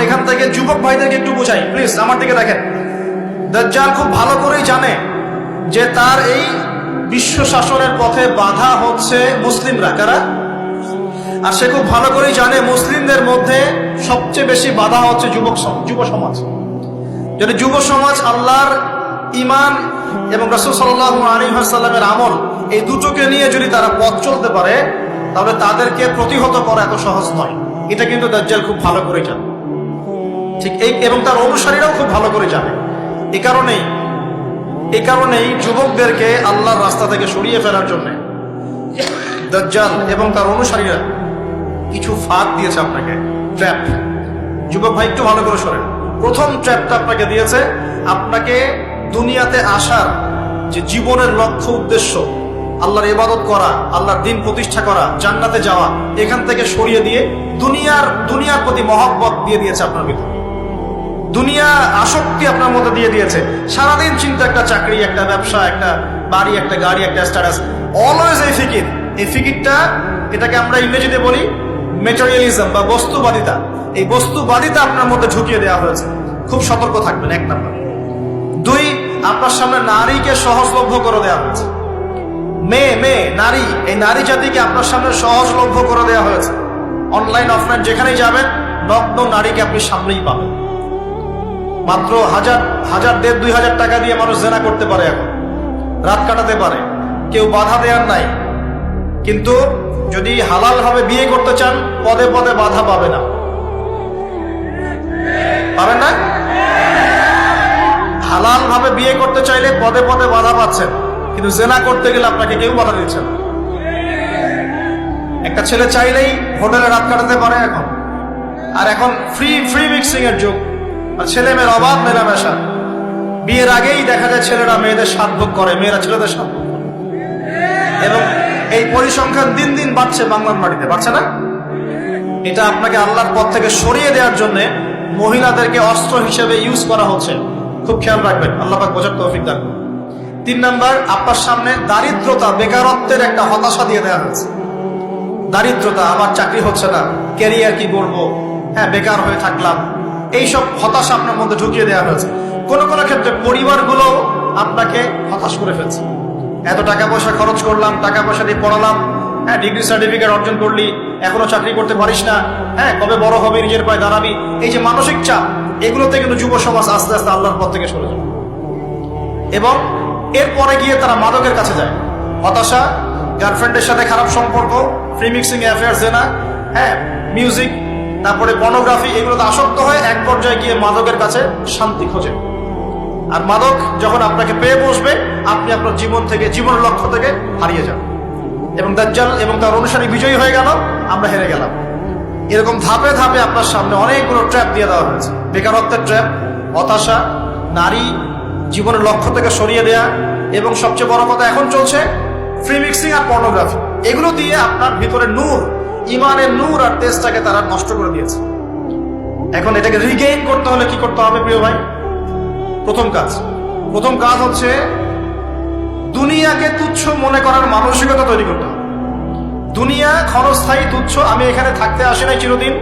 এখান থেকে যুবক ভাইদেরকে একটু বোঝাই প্লিজ, আমার দিকে দেখেন। দাজ্জাল খুব ভালো করেই জানে যে তার এই বিশ্ব শাসনের পথে বাধা হচ্ছে মুসলিমরা। কারা? আর সে খুব ভালো করেই জানে মুসলিমদের মধ্যে সবচেয়ে বেশি বাধা হচ্ছে যুব সমাজ। যদি যুব সমাজ আল্লাহর ঈমান এবং রাসূল সাল্লাল্লাহু আলাইহি ওয়াসাল্লামের আমল এই দুটোকে নিয়ে যদি তারা পথ চলতে পারে, তাহলে তাদেরকে প্রতিহত করা এত সহজ নয়। এটা কিন্তু দাজ্জাল খুব ভালো করে জানে, ঠিক এই, এবং তার অনুসারীরাও খুব ভালো করে জানে। এই কারণেই যুবকদেরকে আল্লাহর রাস্তা থেকে সরিয়ে ফেলার জন্য দাজ্জাল এবং তার অনুসারীরা কিছু ফাঁদ দিয়েছে আপনাকে, ট্র্যাপ। যুবক ভাই একটু ভালো করে শোনেন। প্রথম ট্র্যাপটা আপনাকে দিয়েছে, আপনাকে দুনিয়াতে আসার যে জীবনের লক্ষ্য উদ্দেশ্য, আল্লাহর ইবাদত করা, আল্লাহর দ্বীন প্রতিষ্ঠা করা, জান্নাতে যাওয়া, এখান থেকে সরিয়ে দিয়ে দুনিয়ার প্রতি মহব্বত দিয়ে দিয়েছে আপনার ভিতরে। দুনিয়া আসক্তি আপনার মধ্যে দিয়ে দিয়েছে। সারাদিন চিন্তা, একটা চাকরি, একটা ব্যবসা, একটা বাড়ি, একটা গাড়ি, একটা স্ট্যাটাস, অলওয়েজ এই ফিকিরটা, এটাকে আমরা ইংরেজিতে বলি ম্যাটেরিয়ালিজম বা বস্তুবাদিতা। এই বস্তুবাদিতা আপনার মধ্যে ঢুকিয়ে দেওয়া হয়েছে। খুব সতর্ক থাকবেন, এক নাম্বার। দুই, আপনার সামনে নারীকে সহজলভ্য করে দেওয়া হয়েছে। মেয়ে নারী, এই নারী জাতিকে আপনার সামনে সহজলভ্য করে দেওয়া হয়েছে। অনলাইন অফলাইন যেখানেই যাবেন, নগ্ন নারীকে আপনি সামনেই পাবেন। মাত্র 1,000, 1,500, 2,000 টাকা দিয়ে মানুষ জেনা করতে পারে, এখন রাত কাটাতে পারে, কেউ বাধা দেওয়ার নাই। কিন্তু যদি হালাল ভাবে বিয়ে করতে চান, পদে পদে বাধা পাবেন না। হালাল ভাবে বিয়ে করতে চাইলে পদে পদে বাধা পাচ্ছেন, কিন্তু জেনা করতে গেলে আপনাকে কেউ বাধা দিচ্ছে না। একটা ছেলে চাইলেই হোটেলে রাত কাটাতে পারে এখন, আর এখন ফ্রি মিক্সিং এর যুগ, আর ছেলে মেয়ের অবাধ মেলামেশা। বিয়ের আগেই দেখা যায় ছেলেরা মেয়েদের স্বাদ ভোগ করে, মেয়েরা ছেলেদের স্বাদ ভোগ করে, এবং এই পরিসংখ্যান দিন দিন বাড়ছে বাংলার মাটিতে, বাড়ছে না? এটা আপনাকে আল্লাহর পথ থেকে সরিয়ে দেওয়ার জন্য মহিলাদেরকে অস্ত্র হিসেবে ইউজ করা হচ্ছে। খুব খেয়াল রাখবেন, আল্লাহ পাক বোঝার তৌফিক দান করুন। 3 নাম্বার, আপনার সামনে দারিদ্রতা, বেকারত্বের একটা হতাশা দিয়ে দেওয়া হয়েছে। দারিদ্রতা, আমার চাকরি হচ্ছে না, ক্যারিয়ার কি করবো, বেকার হয়ে থাকলাম, এইসব হতাশা আপনার মধ্যে ঢুকিয়ে দেওয়া হয়েছে। কোনো ক্ষেত্রে পরিবারগুলো আপনাকে হতাশ করে ফেলছে। এত টাকা পয়সা খরচ করলাম, টাকা পয়সা দিয়ে পড়ালাম, ডিগ্রি সার্টিফিকেট অর্জন করলি, এখনো চাকরি করতে পারিস না, কবে বড় হবে, নিজের পায়ে দাঁড়াবি, এই যে মানসিক চাপ, এগুলোতে কিন্তু যুব সমাজ আস্তে আস্তে আল্লাহর পথ থেকে সরে যায়, এবং এরপরে গিয়ে তারা মাদকের কাছে যায়। হতাশা, গার্লফ্রেন্ডের সাথে খারাপ সম্পর্ক, ফ্রি মিক্সিং অ্যাফেয়ার্স, জেনা, মিউজিক, তারপরে পর্নোগ্রাফি, এগুলোতে আসক্ত হয়ে এক পর্যায়ে গিয়ে মাদকের কাছে শান্তি খোঁজে। আর মাদক যখন আপনাকে পেয়ে বসবে, আপনি আপনার জীবনের লক্ষ্য থেকে হারিয়ে যান, এবং দাজ্জাল এবং তার অনুসারী বিজয়ী হয়ে গেল, আমরা হেরে গেলাম। এরকম ধাপে ধাপে আপনার সামনে অনেকগুলো ট্র্যাপ দিয়ে দেওয়া হয়েছে। বেকারত্বের ট্র্যাপ, হতাশা, নারী, জীবনের লক্ষ্য থেকে সরিয়ে দেয়া, এবং সবচেয়ে বড় কথা এখন চলছে ফ্রি মিক্সিং আর পর্নোগ্রাফি। এগুলো দিয়ে আপনার ভিতরে নূর, ইমানের নূর আর তেজটাকে তারা নষ্ট করে দিয়েছে। এখন এটাকে রিগেইন করতে হলে কি করতে হবে প্রিয় ভাই? প্রথম কাজ হচ্ছে দুনিয়াকে তুচ্ছ মনে করার মানসিকতা তৈরি করতে হবে। দুনিয়া ক্ষণস্থায়ী, তুচ্ছ। আমি এখানে থাকতে আসি নাই চিরদিন,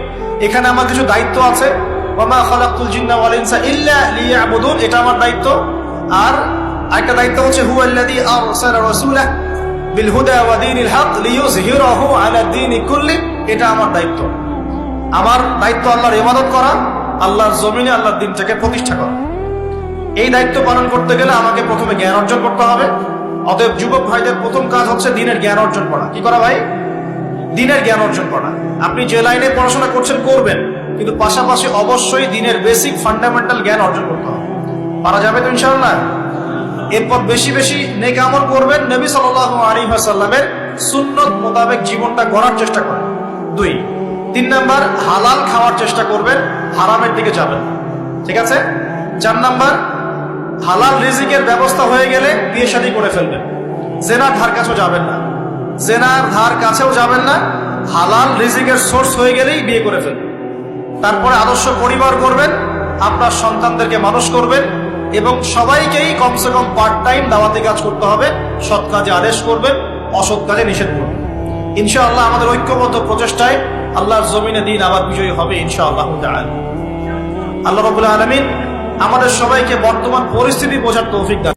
এখানে আমার কিছু দায়িত্ব আছে। ওয়ামা খালাকতুল জিন্না ওয়াল ইনসা ইল্লা লিয়াবুদুন, এটা আমার দায়িত্ব। আর আরেকটা দায়িত্ব হচ্ছে হুয়াল্লাযী আরসালা রাসূলাহু বিল হুদা ওয়া দীনিল হক লিইয়ুযহিরাহু আলা দীনি কুল্লি, এটা আমার দায়িত্ব। আমার দায়িত্ব আল্লাহর ইবাদত করা, আল্লাহর জমিনে আল্লাহর দ্বীনটাকে প্রতিষ্ঠা করা। এই দায়িত্ব পালন করতে গেলে আমাকে প্রথমে জ্ঞান অর্জন করতে হবে। অতএব যুবক ভাইদের প্রথম কাজ হচ্ছে দ্বীনের জ্ঞান অর্জন করা। কি করা ভাই? দ্বীনের জ্ঞান অর্জন করা। আপনি যে লাইনে পড়াশোনা করবেন, কিন্তু পাশাপাশি অবশ্যই দ্বীনের বেসিক ফান্ডামেন্টাল জ্ঞান অর্জন করতে হবে। পারা যাবে তো ইনশাআল্লাহ? এরপর বেশি বেশি নেক আমল করবেন, নবী সাল্লাল্লাহু আলাইহি ওয়াসাল্লামের সুন্নত মোতাবেক জীবনটা গড়ার চেষ্টা করেন। 2, 3 নাম্বার, হালাল খাওয়ার চেষ্টা করবেন, হারামের দিকে যাবেন। ঠিক আছে? 4 নাম্বার, হালাল রিজিকের ব্যবস্থা হয়ে গেলে বিয়ে শাদী করে ফেলবেন। জেনার ধার কাছেও যাবেন না। হালাল রিজিকের সোর্স হয়ে গেলেই বিয়ে করে ফেলবেন। তারপরে আদর্শ পরিবার করবেন, আপনার সন্তানদেরকে মানুষ করবেন, এবং সবাইকেই কমসে কম পার্ট টাইম দাওয়াতি কাজ করতে হবে। সৎ কাজে আদেশ করবেন, অসৎ কাজে নিষেধ করবেন। ইনশাআল্লাহ আমাদের ঐক্যবদ্ধ প্রচেষ্টায় আল্লাহর জমিনে দ্বীন আবার বিজয়ী হবে ইনশাআল্লাহ তাআলা। আল্লাহ রাব্বুল আলামিন আমাদের সবাইকে বর্তমান পরিস্থিতি বোঝার তৌফিক দান